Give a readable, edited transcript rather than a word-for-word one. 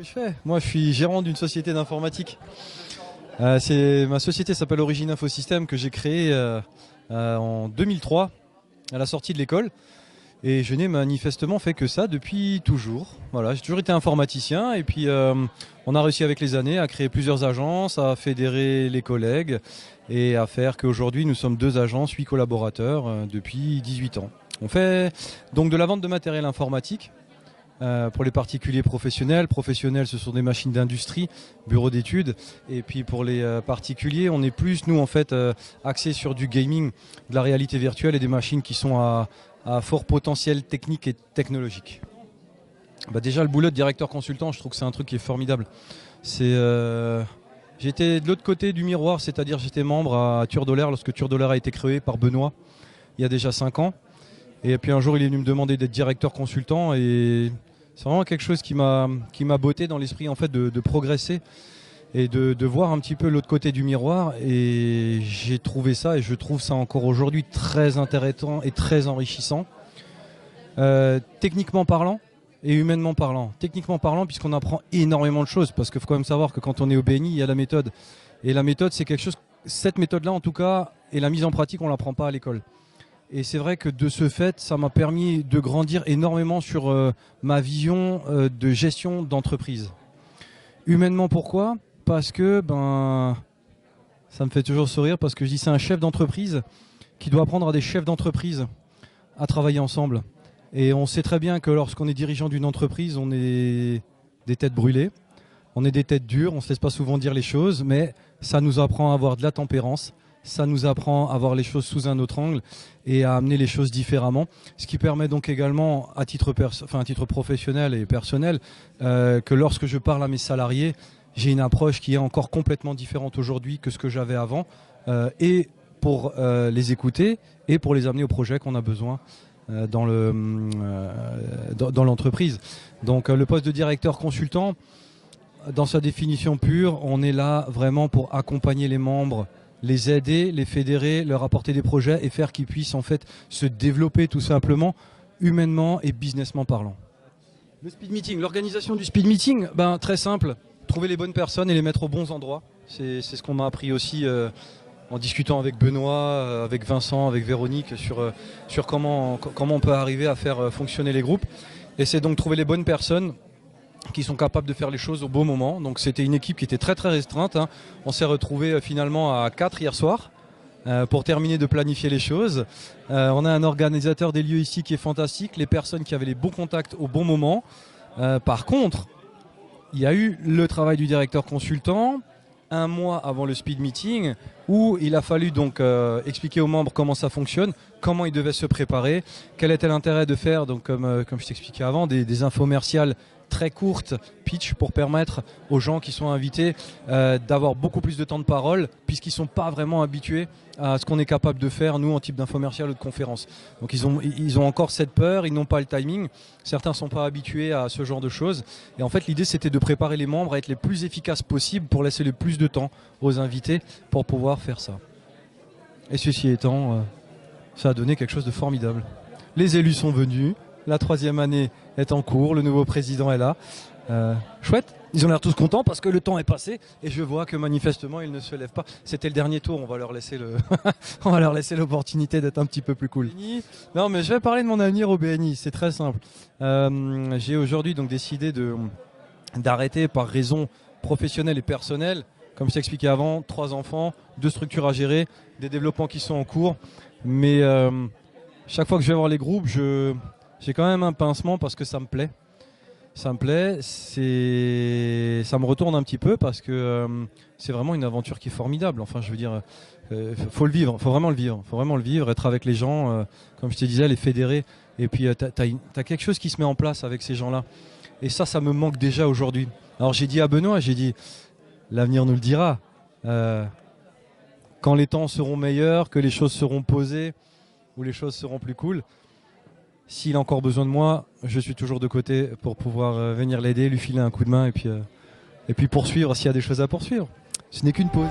que je fais? Moi, je suis gérant d'une société d'informatique. Ma société s'appelle Origine Infosystème que j'ai créée en 2003 à la sortie de l'école. Et je n'ai manifestement fait que ça depuis toujours. Voilà, j'ai toujours été informaticien et puis on a réussi avec les années à créer plusieurs agences, à fédérer les collègues et à faire qu'aujourd'hui nous sommes 2 agences, 8 collaborateurs depuis 18 ans. On fait donc de la vente de matériel informatique pour les particuliers professionnels. Professionnels, ce sont des machines d'industrie, bureaux d'études. Et puis pour les particuliers, on est plus, nous en fait, axés sur du gaming, de la réalité virtuelle et des machines qui sont à fort potentiel technique et technologique. Déjà le boulot de directeur consultant, je trouve que c'est un truc qui est formidable. J'étais de l'autre côté du miroir, c'est-à-dire j'étais membre à Turdolaire lorsque Turdolaire a été créé par Benoît il y a déjà 5 ans. Et puis un jour il est venu me demander d'être directeur consultant et c'est vraiment quelque chose qui m'a botté dans l'esprit en fait de progresser et de voir un petit peu l'autre côté du miroir, et j'ai trouvé ça et je trouve ça encore aujourd'hui très intéressant et très enrichissant, techniquement parlant et humainement parlant. Techniquement parlant puisqu'on apprend énormément de choses, parce qu'il faut quand même savoir que quand on est au BNI il y a la méthode, et la méthode c'est quelque chose, cette méthode là en tout cas, et la mise en pratique on l'apprend pas à l'école. Et c'est vrai que de ce fait, ça m'a permis de grandir énormément sur ma vision de gestion d'entreprise. Humainement, pourquoi? Parce que ça me fait toujours sourire, parce que je dis c'est un chef d'entreprise qui doit apprendre à des chefs d'entreprise à travailler ensemble. Et on sait très bien que lorsqu'on est dirigeant d'une entreprise, on est des têtes brûlées, on est des têtes dures, on ne se laisse pas souvent dire les choses, mais ça nous apprend à avoir de la tempérance. Ça nous apprend à voir les choses sous un autre angle et à amener les choses différemment. Ce qui permet donc également, à titre professionnel et personnel, que lorsque je parle à mes salariés, j'ai une approche qui est encore complètement différente aujourd'hui que ce que j'avais avant, et pour les écouter et pour les amener au projet qu'on a besoin dans l'entreprise. Donc le poste de directeur consultant, dans sa définition pure, on est là vraiment pour accompagner les membres, les aider, les fédérer, leur apporter des projets et faire qu'ils puissent en fait se développer tout simplement, humainement et businessment parlant. Le speed meeting, l'organisation du speed meeting, très simple, trouver les bonnes personnes et les mettre aux bons endroits. C'est ce qu'on m'a appris aussi en discutant avec Benoît, avec Vincent, avec Véronique sur comment on peut arriver à faire fonctionner les groupes. Et c'est donc trouver les bonnes personnes qui sont capables de faire les choses au bon moment. Donc c'était une équipe qui était très très restreinte. On s'est retrouvé finalement à 4 hier soir pour terminer de planifier les choses. On a un organisateur des lieux ici qui est fantastique, les personnes qui avaient les bons contacts au bon moment. Par contre, il y a eu le travail du directeur consultant 1 mois avant le speed meeting, où il a fallu donc expliquer aux membres comment ça fonctionne, comment ils devaient se préparer, quel était l'intérêt de faire, donc comme je t'expliquais avant, des infomerciales très courte, pitch, pour permettre aux gens qui sont invités d'avoir beaucoup plus de temps de parole, puisqu'ils ne sont pas vraiment habitués à ce qu'on est capable de faire, nous, en type d'infomercial ou de conférence. Donc ils ont encore cette peur, ils n'ont pas le timing, certains ne sont pas habitués à ce genre de choses. Et en fait, l'idée, c'était de préparer les membres à être les plus efficaces possibles pour laisser le plus de temps aux invités pour pouvoir faire ça. Et ceci étant, ça a donné quelque chose de formidable. Les élus sont venus, la 3e année est en cours, le nouveau président est là. Chouette, ils ont l'air tous contents parce que le temps est passé et je vois que manifestement ils ne se lèvent pas. C'était le dernier tour, on va leur laisser on va leur laisser l'opportunité d'être un petit peu plus cool. Non, mais je vais parler de mon avenir au BNI, c'est très simple. J'ai aujourd'hui donc décidé d'arrêter par raison professionnelle et personnelle. Comme je t'expliquais avant, 3 enfants, 2 structures à gérer, des développements qui sont en cours. Mais chaque fois que je vais voir les groupes, j'ai quand même un pincement parce que ça me plaît. Ça me plaît, ça me retourne un petit peu parce que c'est vraiment une aventure qui est formidable. Enfin, je veux dire, faut le vivre, faut vraiment le vivre, être avec les gens, comme je te disais, les fédérer. Et puis, t'as quelque chose qui se met en place avec ces gens-là. Et ça me manque déjà aujourd'hui. Alors, j'ai dit à Benoît, l'avenir nous le dira. Quand les temps seront meilleurs, que les choses seront posées, ou les choses seront plus cool. S'il a encore besoin de moi, je suis toujours de côté pour pouvoir venir l'aider, lui filer un coup de main et puis poursuivre s'il y a des choses à poursuivre. Ce n'est qu'une pause.